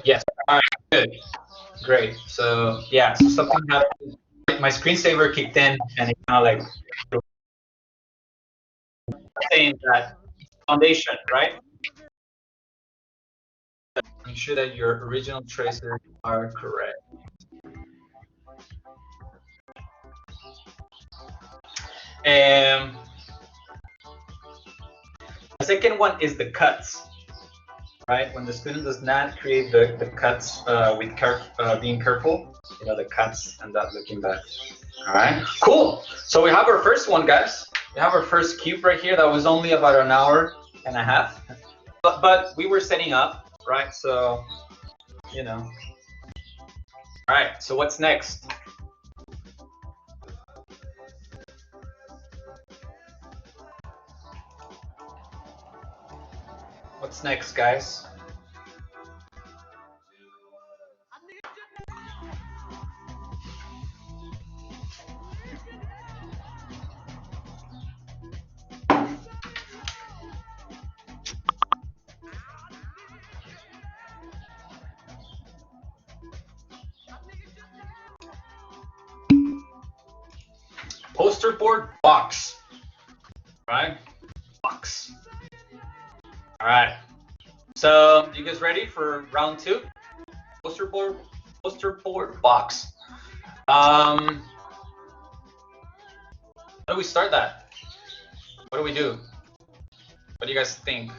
Yes. All right. Good. Great. So yeah. So something happened. My screensaver kicked in, and it kind of like saying that foundation, right? Make sure that your original traces are correct. And the second one is the cuts, right? When the student does not create the cuts with being careful, you know, the cuts end up looking bad. All right, cool. So we have our first one, guys. We have our first cube right here. That was only about an hour and a half, but we were setting up, right? So, you know. All right, so what's next? What's next, guys? Poster board box, right? Box. All right. So you guys ready for round two? Poster board box. How do we start that? What do we do? What do you guys think?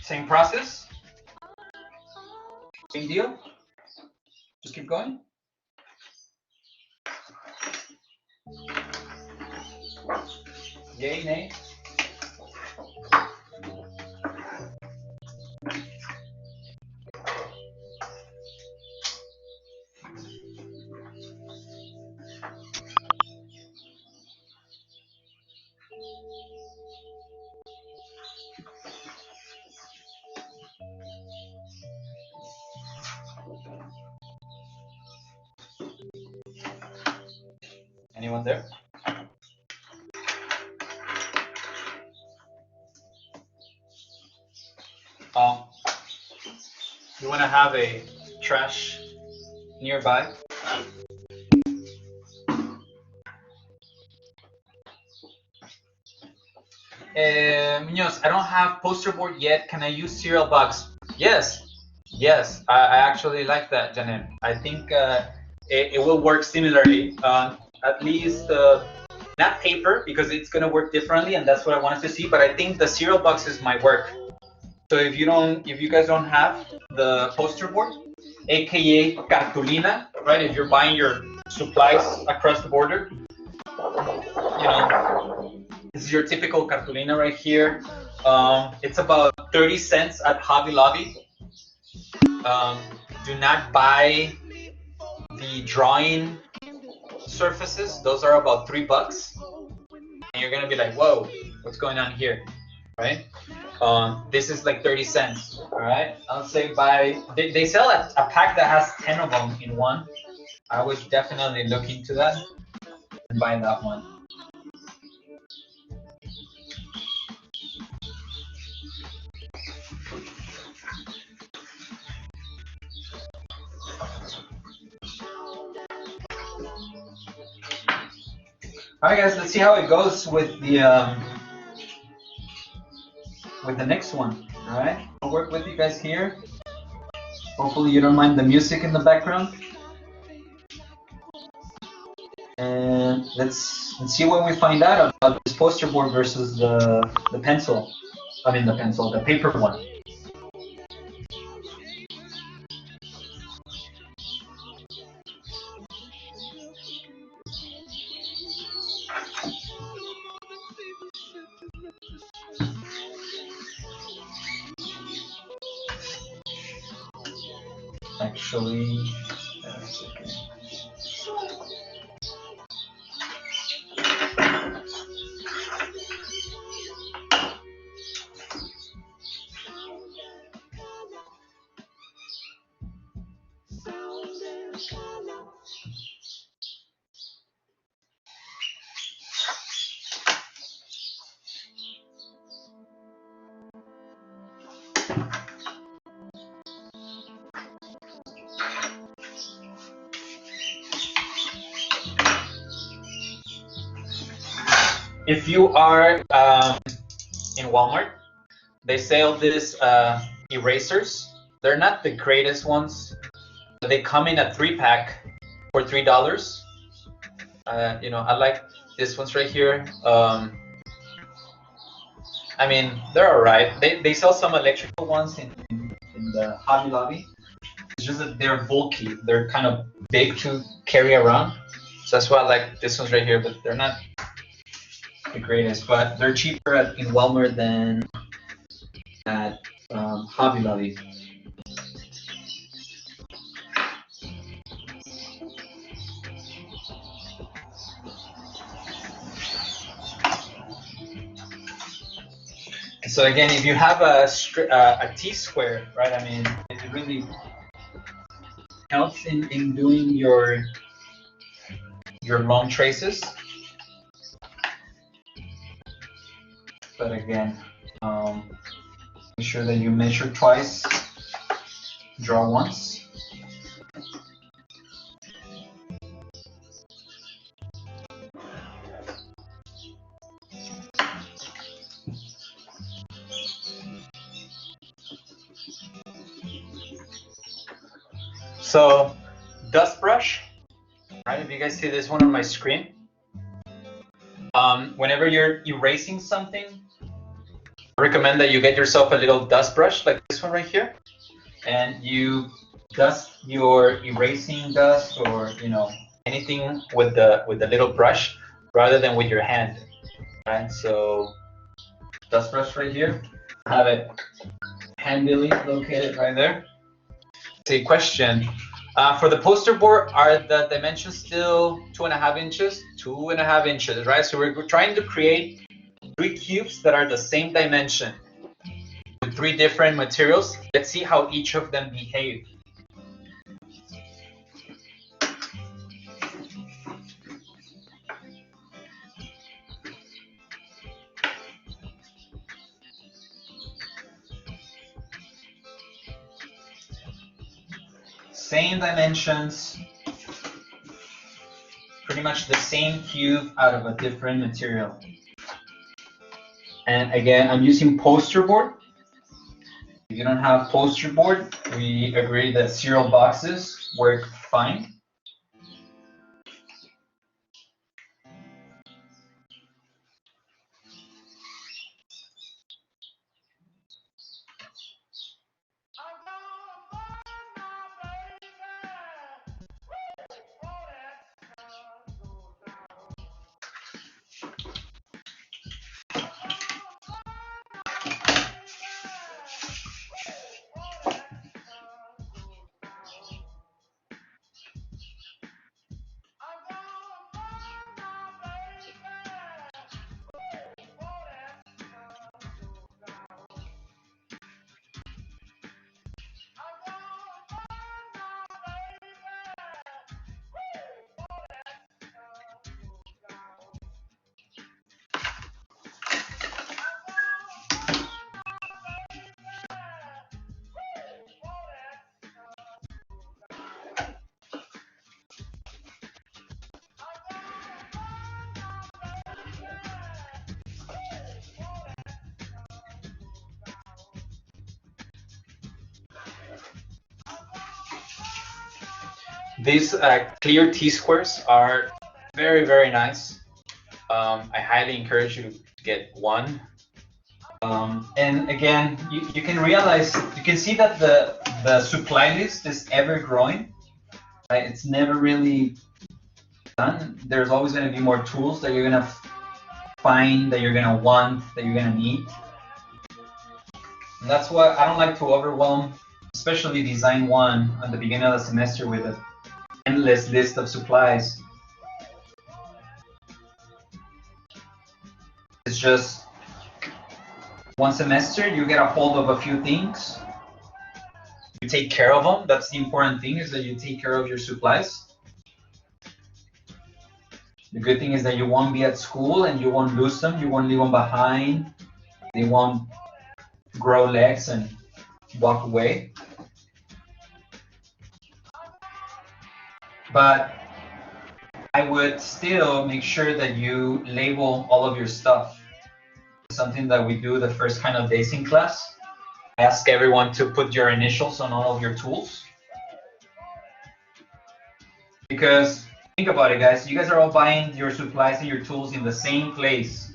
Same process? Same deal? Just keep going? Yay, nay? Anyone there? You want to have a trash nearby? Munoz, I don't have poster board yet. Can I use cereal box? Yes, yes. I actually like that, Janet. I think it will work similarly. At least not paper, because it's gonna work differently, and that's what I wanted to see. But I think the cereal boxes might work. So if you guys don't have the poster board, aka cartulina, right? If you're buying your supplies across the border, you know, this is your typical cartulina right here. It's about 30 cents at Hobby Lobby. Do not buy the drawing surfaces. Those are about $3. And you're gonna be like, whoa, what's going on here, right? This is like 30 cents, all right? I'll say they sell a pack that has 10 of them in one. I would definitely look into that and buy that one. All right, guys, let's see how it goes with the next one. All right, I'll work with you guys here. Hopefully, you don't mind the music in the background. And let's see what we find out about this poster board versus the pencil. I mean, the paper one. Actually, that's okay. If you are in Walmart, they sell these erasers. They're not the greatest ones, but they come in a 3-pack for $3. You know, I like this ones right here. I mean, they're all right. They sell some electrical ones in the Hobby Lobby. It's just that they're bulky. They're kind of big to carry around. So that's why I like this ones right here, but they're not the greatest. But they're cheaper in Walmart than at Hobby Lobby. So again, if you have a T-square, right? I mean, it really helps in doing your long traces. But again, make sure that you measure twice, draw once. So, dust brush, right? If you guys see this one on my screen, whenever you're erasing something, I recommend that you get yourself a little dust brush like this one right here, and you dust your erasing dust or anything with the little brush rather than with your hand, right? So, dust brush right here, have it handily located right there. See, question. For the poster board, are the dimensions still 2.5 inches? 2.5 inches, right? So we're trying to create 3 cubes that are the same dimension with 3 different materials. Let's see how each of them behave. Same dimensions, pretty much the same cube out of a different material. And again, I'm using poster board. If you don't have poster board, we agree that cereal boxes work fine. These clear T-squares are very, very nice. I highly encourage you to get one. And again, you can realize, you can see that the supply list is ever growing. Right? It's never really done. There's always going to be more tools that you're going to find, that you're going to want, that you're going to need. And that's why I don't like to overwhelm, especially Design 1 at the beginning of the semester with an endless list of supplies. It's just one semester, you get a hold of a few things. You take care of them. That's the important thing, is that you take care of your supplies. The good thing is that you won't be at school and you won't lose them. You won't leave them behind. They won't grow legs and walk away. But I would still make sure that you label all of your stuff. Something that we do the first kind of days in class. I ask everyone to put your initials on all of your tools. Because think about it, guys. You guys are all buying your supplies and your tools in the same place.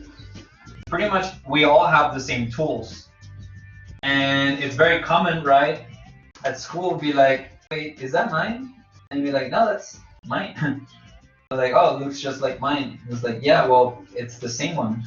Pretty much, we all have the same tools. And it's very common, right? At school, be like, wait, is that mine? And be like, no, that's mine. Like, oh, it looks just like mine. It's like, yeah, well, it's the same one.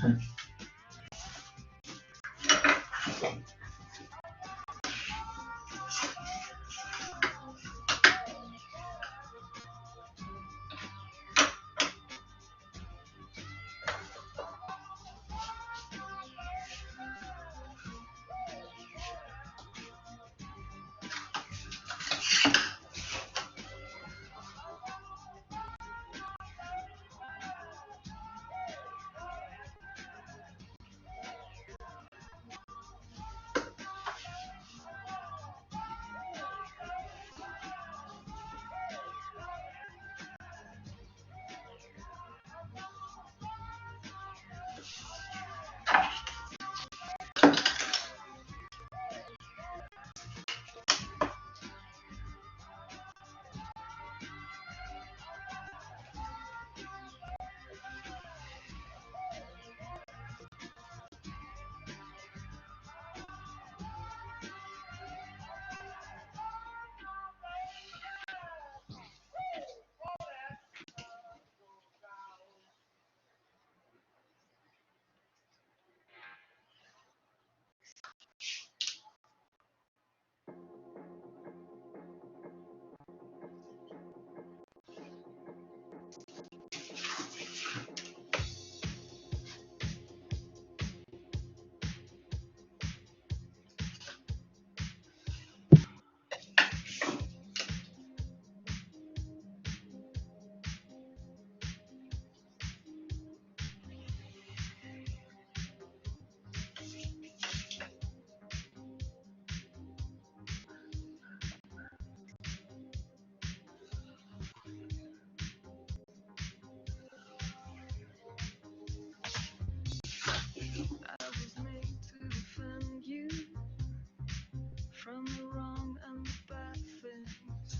From the wrong and the bad things,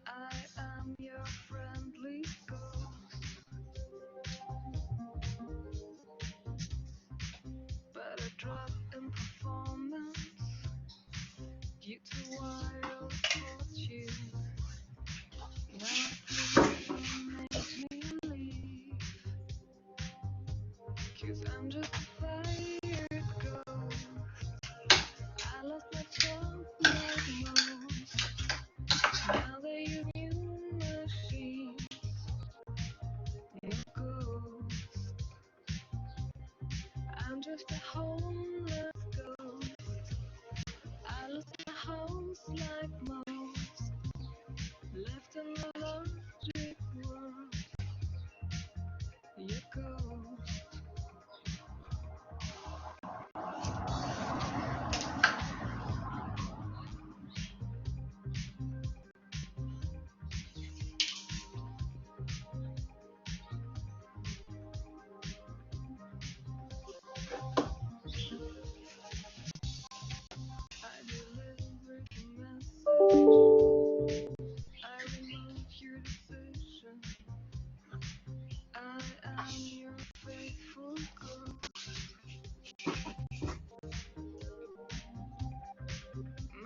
I am your friendly ghost. But a drop in performance due to wild fortune. Now please don't make me leave, 'cause I'm just a fired ghost. I lost my job like most. Now they use new machines. No ghost. I'm just a homeless ghost. I lost my house like most. Left in the logic world. You ghost. I delivered the message. I remote your decision. I am your faithful ghost.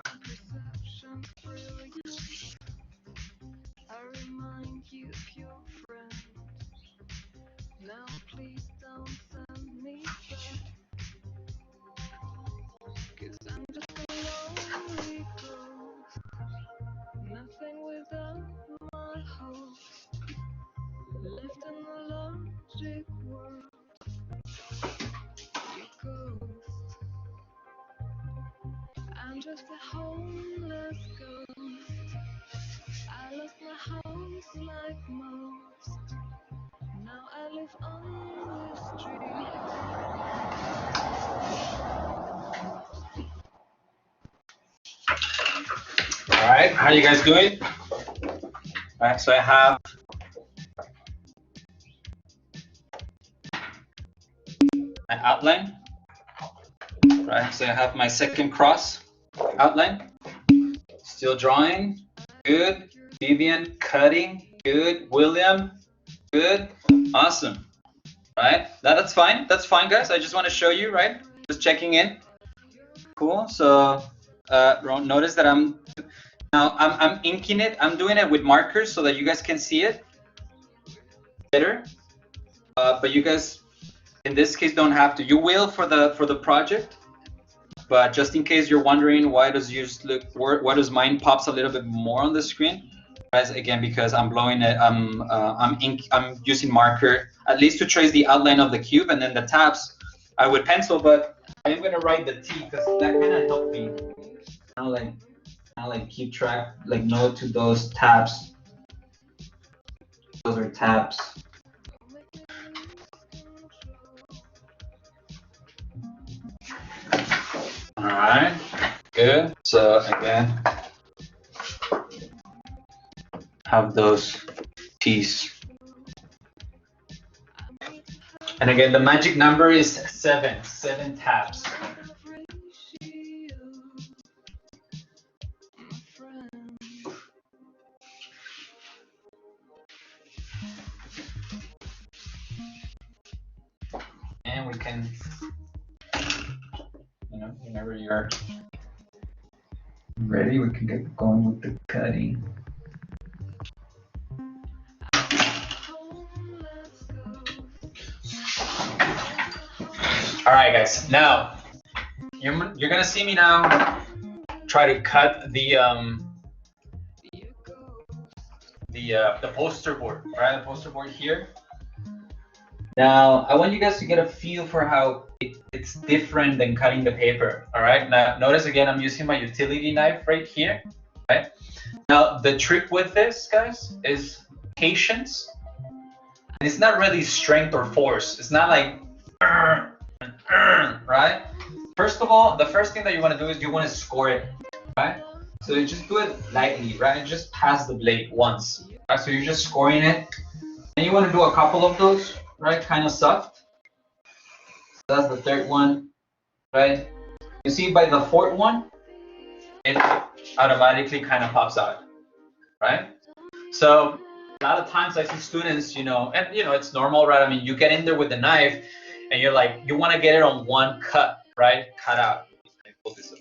My perception's brilliant. I remind you of your friend. Now please don't send me back, 'cause I'm just a lonely ghost. Nothing without my host. Left in the logic world. You ghost. I'm just a homeless ghost. I lost my house like most. Now I live on the street. All right, how are you guys doing? All right, so I have my outline. Right, so I have my second cross outline. Still drawing, good. Vivian, cutting, good. William, good. Awesome. Right, that's fine. That's fine, guys. I just want to show you, right? Just checking in. Cool. So notice that I'm inking it. I'm doing it with markers so that you guys can see it better. But you guys, in this case, don't have to. You will for the project. But just in case you're wondering why does mine pops a little bit more on the screen, guys, again, because I'm blowing it, I'm using marker at least to trace the outline of the cube, and then the tabs I would pencil, but I'm gonna write the T because that kind of helped me kind of like keep track, like know to those tabs. Those are tabs. All right, good. So again, have those T's. And again, the magic number is 7 tabs. And we can, whenever you're ready, we can get going with the cutting. All right, guys. Now you're gonna see me now try to cut the poster board, right? The poster board here. Now I want you guys to get a feel for how it's different than cutting the paper. All right. Now notice again, I'm using my utility knife right here. Right. Now the trick with this, guys, is patience. And it's not really strength or force. It's not like right? First of all, the first thing that you want to do is you want to score it, right? So you just do it lightly, right? Just pass the blade once, right? So you're just scoring it, and you want to do a couple of those, right? Kind of soft. So that's the third one, right? You see, by the fourth one, it automatically kind of pops out, right? So a lot of times I see students, and it's normal, right? I mean, you get in there with the knife, and you're like, you want to get it on one cut, right? Cut out. Pull this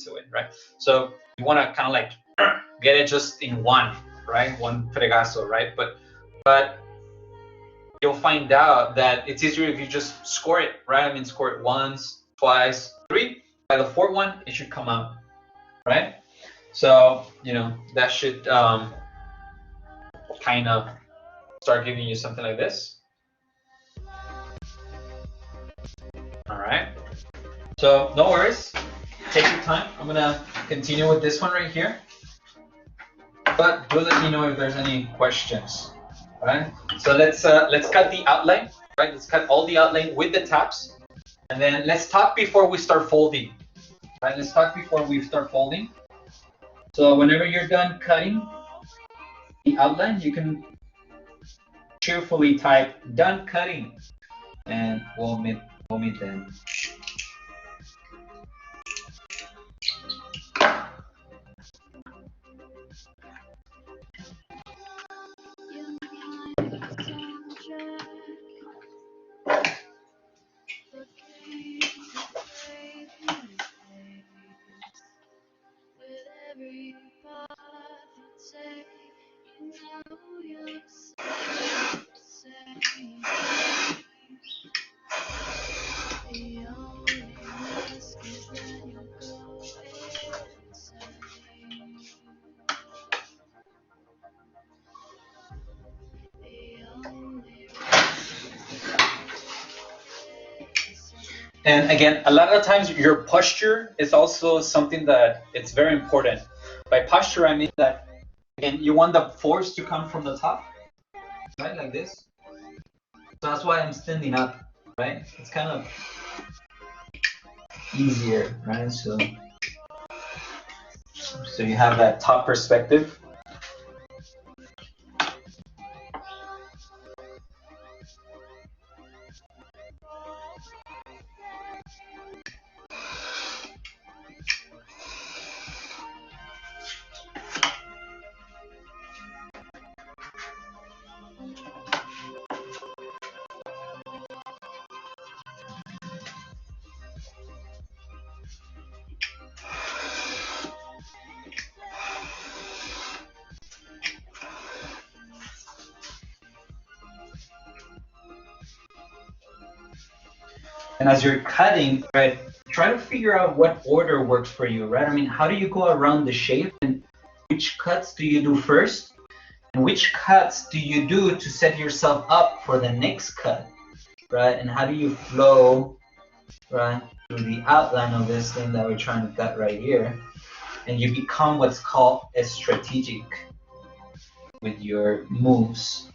away, right? So you want to kind of like get it just in one, right? One fregazo, right? But you'll find out that it's easier if you just score it, right? I mean, score it once, twice, 3. By the fourth one, it should come out, right? So that should kind of start giving you something like this. All right. So no worries. Take your time. I'm gonna continue with this one right here. But do let me know if there's any questions. All right. So let's cut the outline. Right. Let's cut all the outline with the tabs, and then let's talk before we start folding. Right. Let's talk before we start folding. So whenever you're done cutting the outline, you can cheerfully type "done cutting," and we'll meet then. And again, a lot of times your posture is also something that it's very important. By posture, I mean that, again, you want the force to come from the top, right, like this. So that's why I'm standing up, right? It's kind of easier, right? So So you have that top perspective. And as you're cutting, right, try to figure out what order works for you, right? I mean, how do you go around the shape, and which cuts do you do first? And which cuts do you do to set yourself up for the next cut, right? And how do you flow, right, through the outline of this thing that we're trying to cut right here? And you become what's called a strategic with your moves.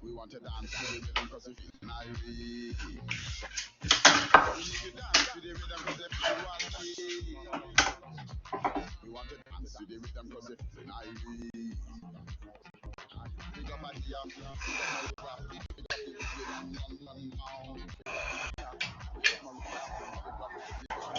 We want to dance to the rhythm because we feeling irate. We need to dance to the rhythm because we feeling wacky. We want to dance to the rhythm because we feeling irate. Pick up a here, pick up a over, pick up the rhythm, run down. Pick up a here, pick up a over, pick up the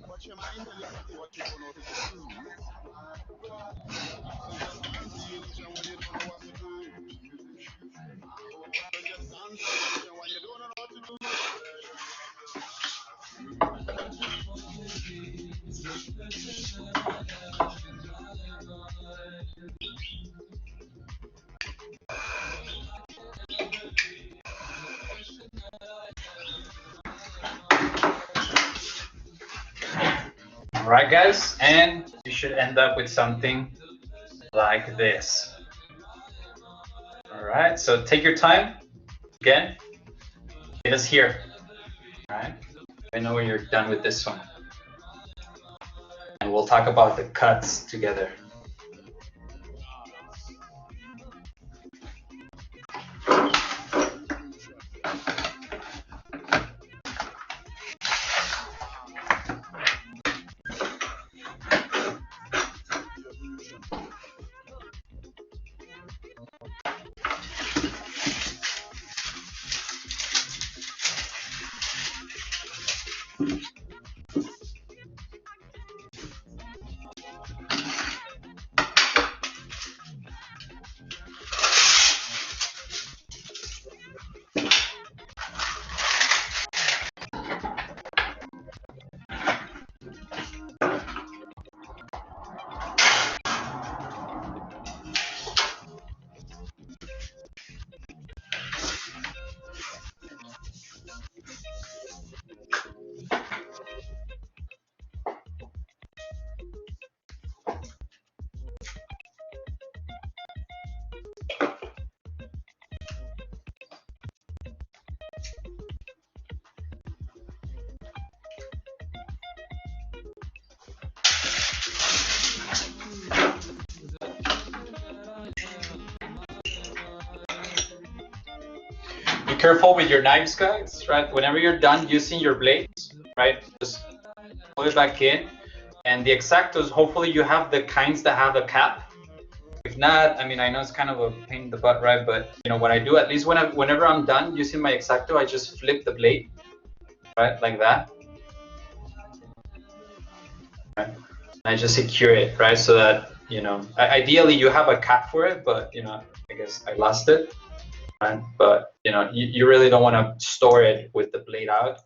But your mind tell you exactly what you don't know what to do. So just dance to your vision when you don't know what to do. So just dance to your vision when you don't know what to do. All right, guys, and you should end up with something like this. All right, so take your time. Again, it is here. All right, I know when you're done with this one. And we'll talk about the cuts together. be careful with your knives, guys, right? Whenever you're done using your blades, right, just put it back in. And the X-Actos, hopefully you have the kinds that have a cap. If not, I mean, I know it's kind of a pain in the butt, right? But you know what I do, at least whenever I'm done using my X-Acto, I just flip the blade, right, like that. Right? I just secure it, right, so that, you know, ideally you have a cap for it, but you know, I guess I lost it, right? But you know, you really don't want to store it with the blade out.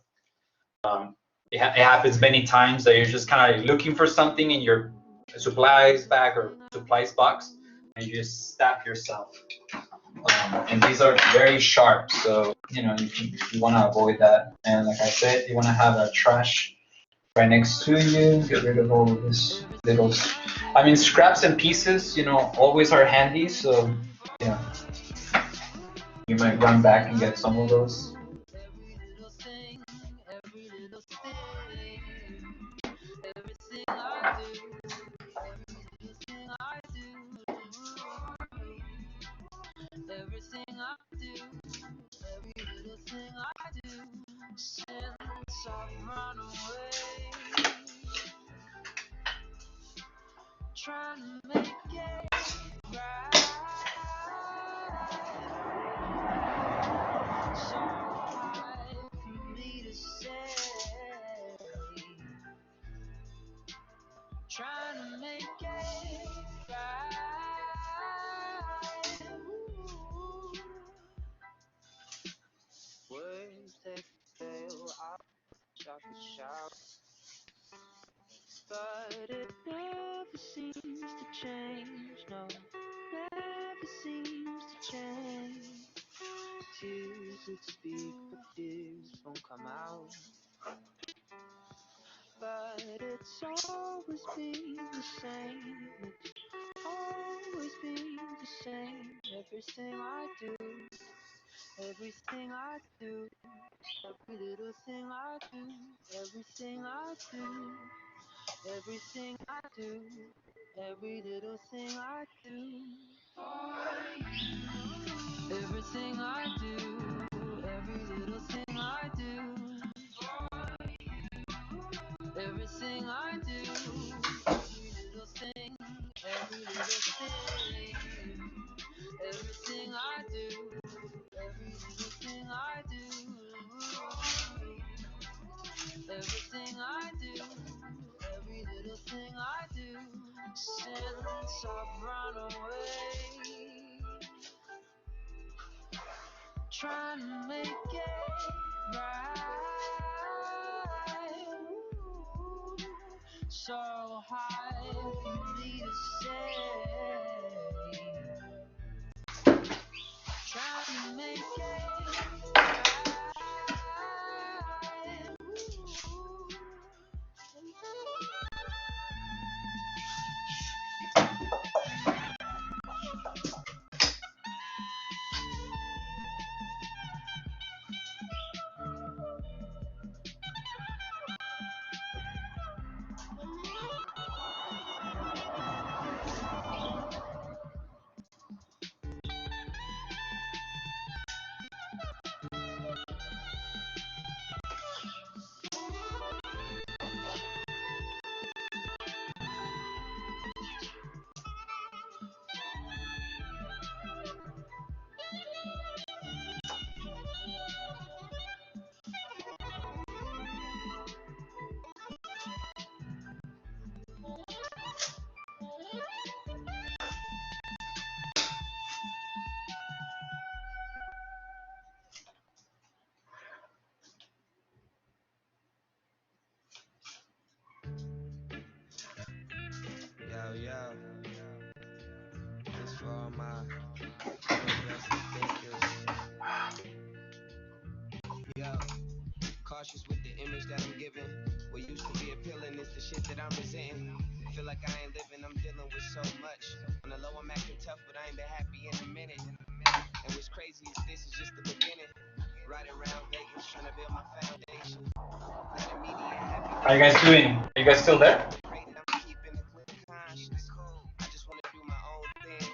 It happens many times that you're just kind of looking for something in your supplies bag or supplies box, and you just stab yourself. And these are very sharp, so you know you want to avoid that. And like I said, you want to have a trash right next to you. Get rid of all of this little, I mean, scraps and pieces, you know, always are handy. So, you know, you might run back and get some of those. Trying to make it right. So hard for me to say. Trying to make it right. Words that fail, I wish I could shout, but it never seems to change. No, never seems to change. Tears that speak, but tears won't come out. But it's always been the same. It's always been the same. Everything I do, everything I do, every little thing I do, everything I do, everything I do, every little thing I do. Everything I do, every little thing I do, everything I do, every little thing, every little thing, everything I do, every little thing I do, everything I do, every little thing I do, since I've run away. Trying to make it right. Ooh, so hard for me to say. Trying to make it right. Yo, this for all my progressive thinkers. Yo, cautious with the image that I'm giving. What used to be appealing is the shit that I'm resenting. Feel like I ain't living, I'm dealing with so much. On the low, I'm acting tough, but I ain't been happy in a minute. And what's crazy is this is just the beginning. Riding around Vegas, trying to build my foundation. Not immediate happy. How you guys doing? Are you guys still there? I'm keeping a clear conscience. I just want to do my own thing.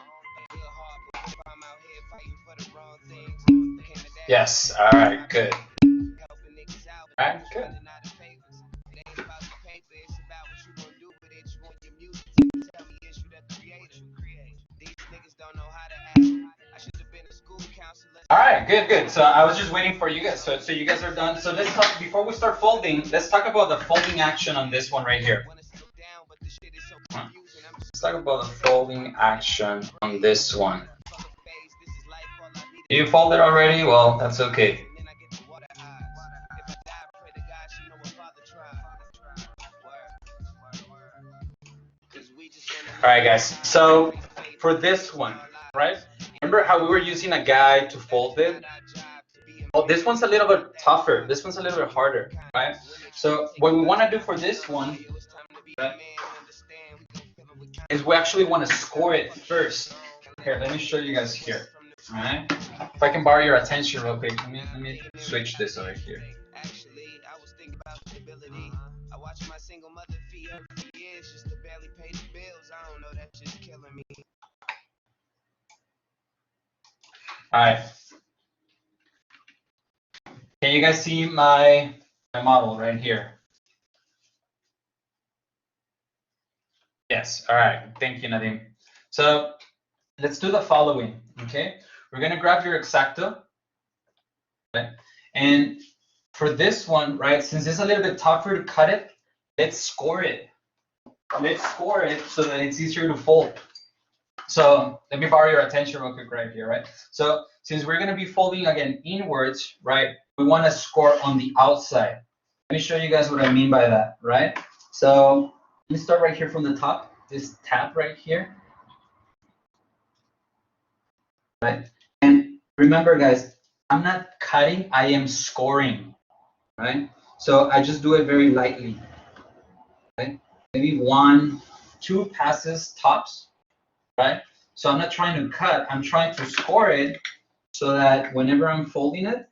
Good heart, but if I'm out here fighting for the wrong things, came to that Yes. All right. Good. Helping niggas out, All right. Good. running out of papers. It ain't about the paper, it's about what you gonna do with it. You want your music to tell me it's you the creator. These niggas don't know how to act. I should have been a school counselor. All right. Good. Good. So I was just waiting for you guys. So you guys are done. So let's talk before we start folding. Let's talk about the folding action on this one right here. Let's talk about the folding action on this one. You folded already? Well, that's okay. All right, guys. So for this one, right? Remember how we were using a guide to fold it? Oh, this one's a little bit tougher. This one's a little bit harder, right? So what we want to do for this one, right, is we actually want to score it first. Here, let me show you guys here. All right. If I can borrow your attention real quick, let me switch this over here. Actually, I was thinking about stability. I watched my single mother feed her for years just to barely pay the bills. I don't know, that's just killing me. All right. Can you guys see my model right here? Yes. All right. Thank you, Nadim. So let's do the following. Okay. We're gonna grab your X-Acto. Okay? And for this one, right, since it's a little bit tougher to cut it, let's score it. Let's score it so that it's easier to fold. So let me borrow your attention real quick right here, right? So since we're gonna be folding again inwards, right, we wanna score on the outside. Let me show you guys what I mean by that, right? So let me start right here from the top, this tab right here, right? And remember guys, I'm not cutting, I am scoring, right? So I just do it very lightly, right? Maybe 1, 2 passes tops, right? So I'm not trying to cut, I'm trying to score it so that whenever I'm folding it,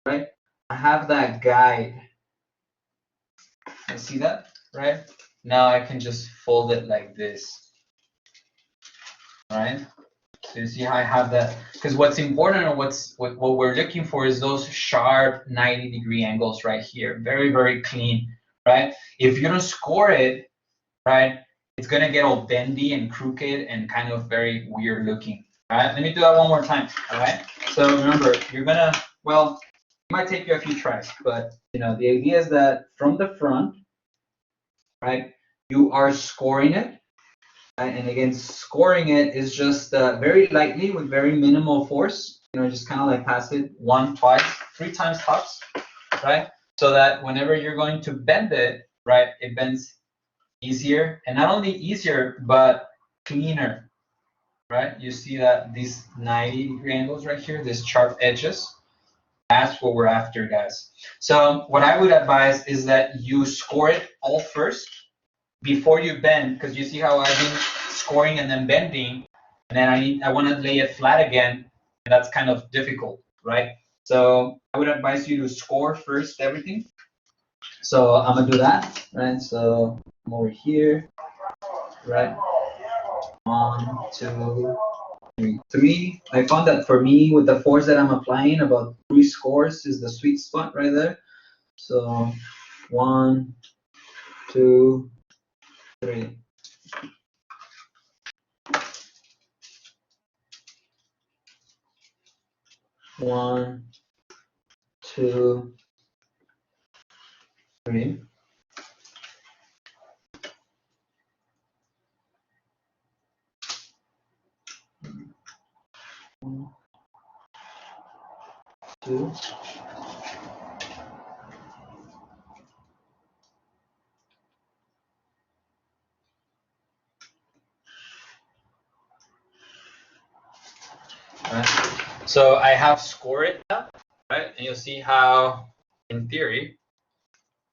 right, I have that guide. You see that, right? Now I can just fold it like this, right? So you see how I have that, because what's important or what we're looking for is those sharp 90-degree angles right here, very, very clean, right? If you don't score it, right, it's gonna get all bendy and crooked and kind of very weird looking. All right, let me do that one more time. All right, so remember, you're gonna, well, it might take you a few tries, but you know, the idea is that from the front, right, you are scoring it. And again, scoring it is just very lightly with very minimal force. You know, just kind of like pass it 1, 2, 3 times tops, right? So that whenever you're going to bend it, right, it bends easier, and not only easier, but cleaner, right? You see that these 90-degree angles right here, these sharp edges, that's what we're after, guys. So what I would advise is that you score it all first before you bend, because you see how I've been scoring and then bending, and then I want to lay it flat again, and that's kind of difficult, right? So I would advise you to score first everything. So I'm gonna do that, right? So I'm over here, right? 1, 2, 3, 3. I found that for me, with the force that I'm applying, about 3 scores is the sweet spot right there. So 1, 2, 3. One, 2, 3. One, 2. Right. So I have scored it now, right? And you'll see how, in theory,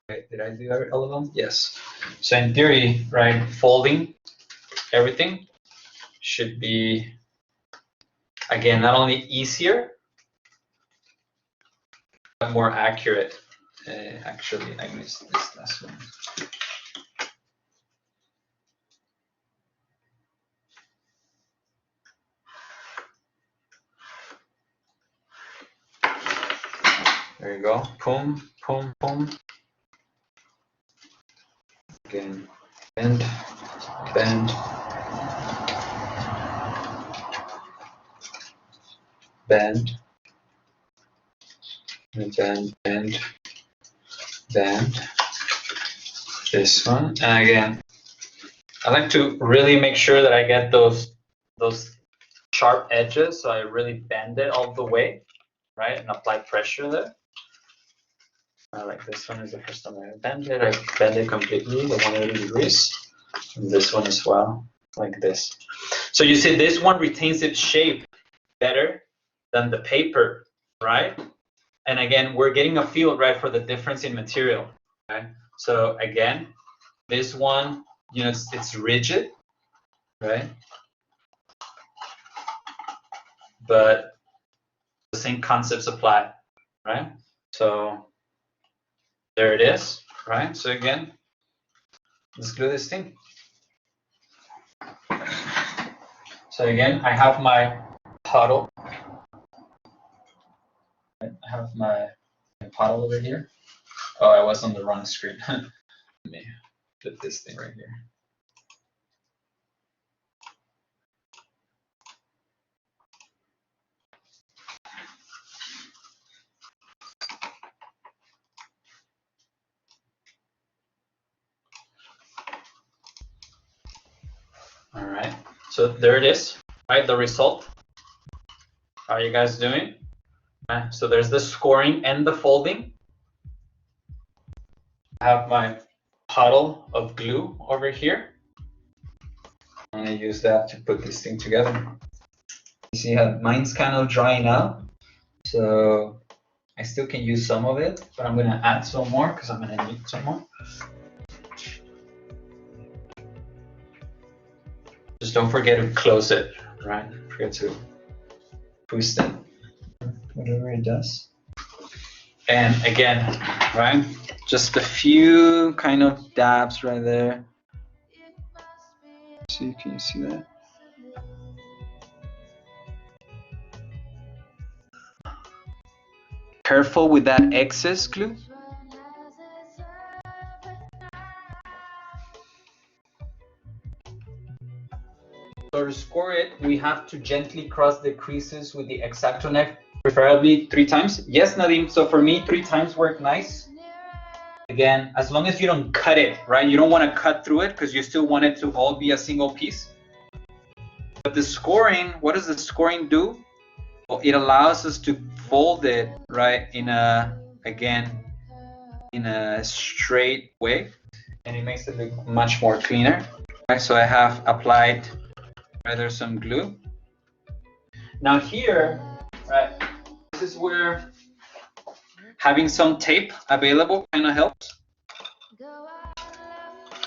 right, did I do all of them? Yes. So in theory, right, folding everything should be, again, not only easier, but more accurate. Actually, I missed this last one. There you go. Boom, boom, boom. Again, bend, bend, bend, and bend, bend, bend. This one, and again, I like to really make sure that I get those sharp edges, so I really bend it all the way, right, and apply pressure there. Like this one is the first time I bend it. I bend it completely, the 180 degrees. And this one as well, like this. So you see, this one retains its shape better than the paper, right? And again, we're getting a feel, right, for the difference in material, right? So again, this one, you know, it's rigid, right? But the same concepts apply, right? So there it is, right? So again, let's glue this thing. So again, I have my puddle. I have my puddle over here. Oh, I was on the wrong screen. Let me flip this thing right here. All right, so there it is, right? The result. How are you guys doing? So there's the scoring and the folding. I have my puddle of glue over here. I'm gonna use that to put this thing together. You see how mine's kind of drying out, so I still can use some of it, but I'm gonna add some more because I'm gonna need some more. Just don't forget to close it, right? Don't forget to boost it, whatever it does. And again, right? Just a few kind of dabs right there. See, can you see that? Careful with that excess glue. So to score it, we have to gently cross the creases with the X-Acto knife, preferably 3 times. Yes, Nadim, so for me, 3 times work nice. Again, as long as you don't cut it, right? You don't want to cut through it because you still want it to all be a single piece. But the scoring, what does the scoring do? Well, it allows us to fold it, right, in a, again, in a straight way, and it makes it look much more cleaner. Right, so I have applied rather some glue. Now here, right, this is where having some tape available kind of helps,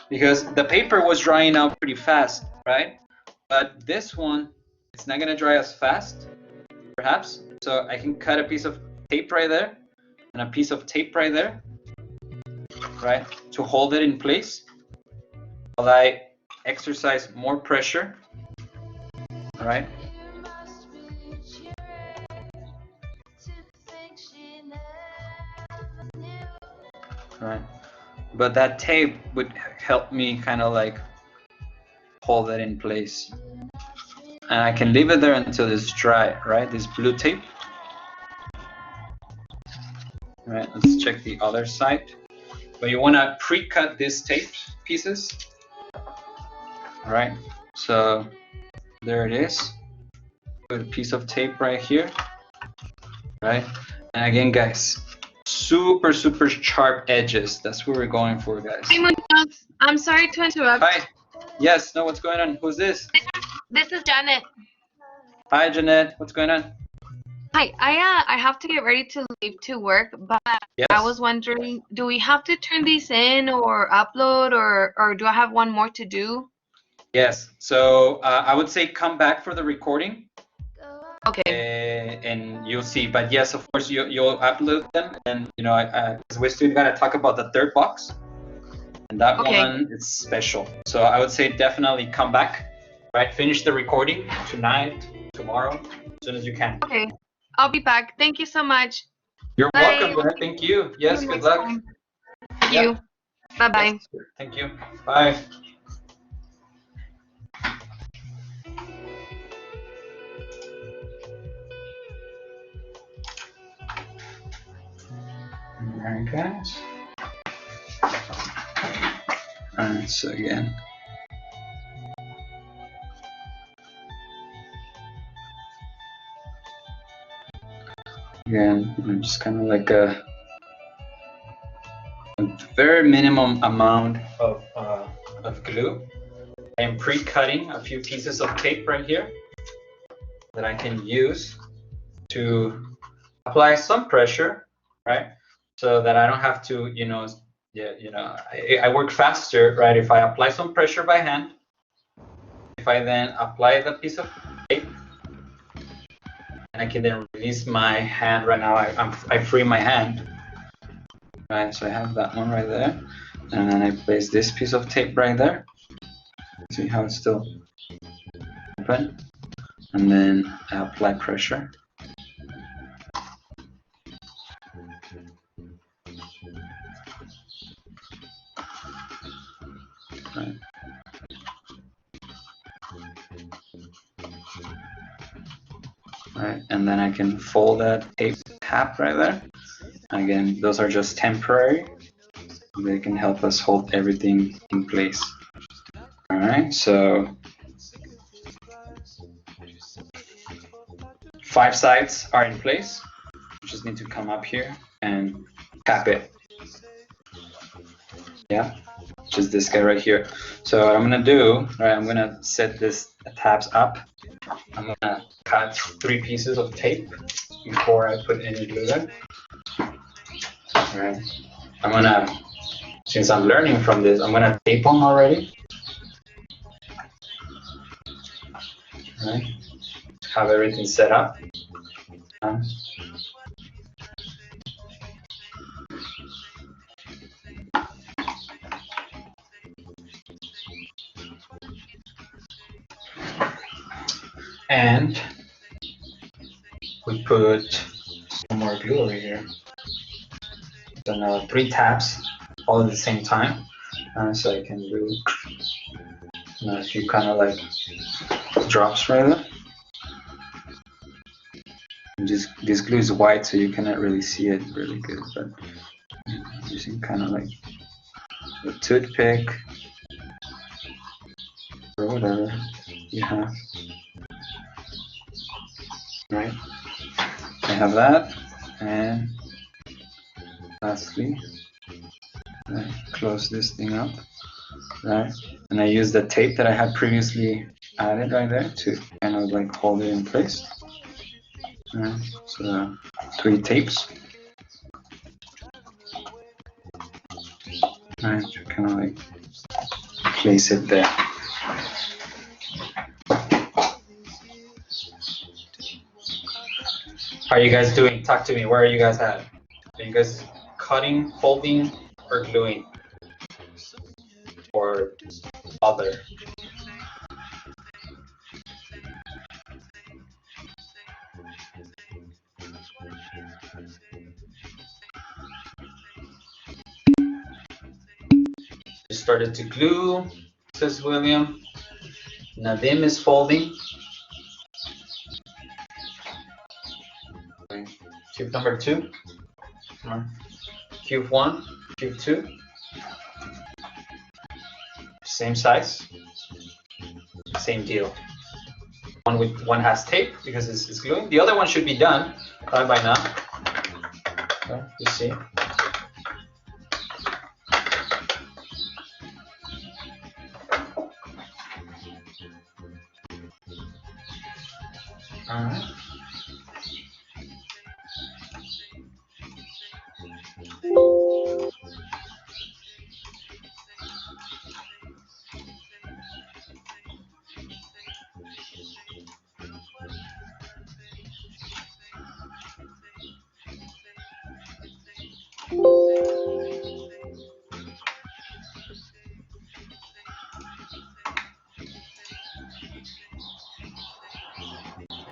because the paper was drying out pretty fast, right? But this one, it's not gonna dry as fast, perhaps. So I can cut a piece of tape right there and a piece of tape right there, right, to hold it in place while I exercise more pressure, all right? Right, but that tape would help me kind of like hold that in place, and I can leave it there until it's dry, right? This blue tape. All right, let's check the other side. But you want to pre-cut these tape pieces. All right, so there it is. Put a piece of tape right here, right? And again, guys, super sharp edges. That's what we're going for, guys. Hi, Munoz. I'm sorry to interrupt. Hi. Yes. No. What's going on? Who's this? This is Janet. Hi, Jeanette. What's going on? Hi. I have to get ready to leave to work, but Yes. I was wondering, do we have to turn these in or upload, or do I have one more to do? Yes. So I would say come back for the recording. Okay. And you'll see. But yes, of course, you'll upload them, and you know, we're still gonna talk about the third box, and that one is special. So I would say definitely come back, right? Finish the recording tonight, tomorrow, as soon as you can. Okay. I'll be back. Thank you so much. You're Bye. welcome, Janet. Thank you. Yes, good luck. Thank you. Bye-bye. Yes, thank you. Bye. All right, guys. All right, so again. Again, I'm just kind of like a very minimum amount of glue. I am pre-cutting a few pieces of tape right here that I can use to apply some pressure, right? So that I don't have to, I work faster, right? If I apply some pressure by hand, if I then apply the piece of tape, and I can then release my hand. Right now, I free my hand, right? So I have that one right there, and then I place this piece of tape right there. See how it's still open, and then I apply pressure. Right. Right, and then I can fold that tape tab right there. Again, those are just temporary. They can help us hold everything in place. All right, so 5 sides are in place. You just need to come up here and tap it. Yeah, just this guy right here. So what I'm gonna do, right, I'm gonna set this tabs up. I'm gonna cut 3 pieces of tape before I put any glue there. All right, I'm gonna, since I'm learning from this, I'm gonna tape them already. All right, have everything set up. And we put some more glue over here. So now 3 taps all at the same time. So I can do a few kind of like drops right there. This glue is white, so you cannot really see it really good, but using kind of like a toothpick or whatever you have. Right, I have that, and lastly, I close this thing up, right, and I use the tape that I had previously added right there to kind of like hold it in place. Right, so 3 tapes. Right, kind of like place it there. How are you guys doing? Talk to me. Where are you guys at? Are you guys cutting, folding, or gluing? Or other? You started to glue, says William. Nadim is folding. Okay. Cube number 2. Cube 1, cube 2. Same size. Same deal. One has tape because it's gluing. The other one should be done by now. Okay, you see.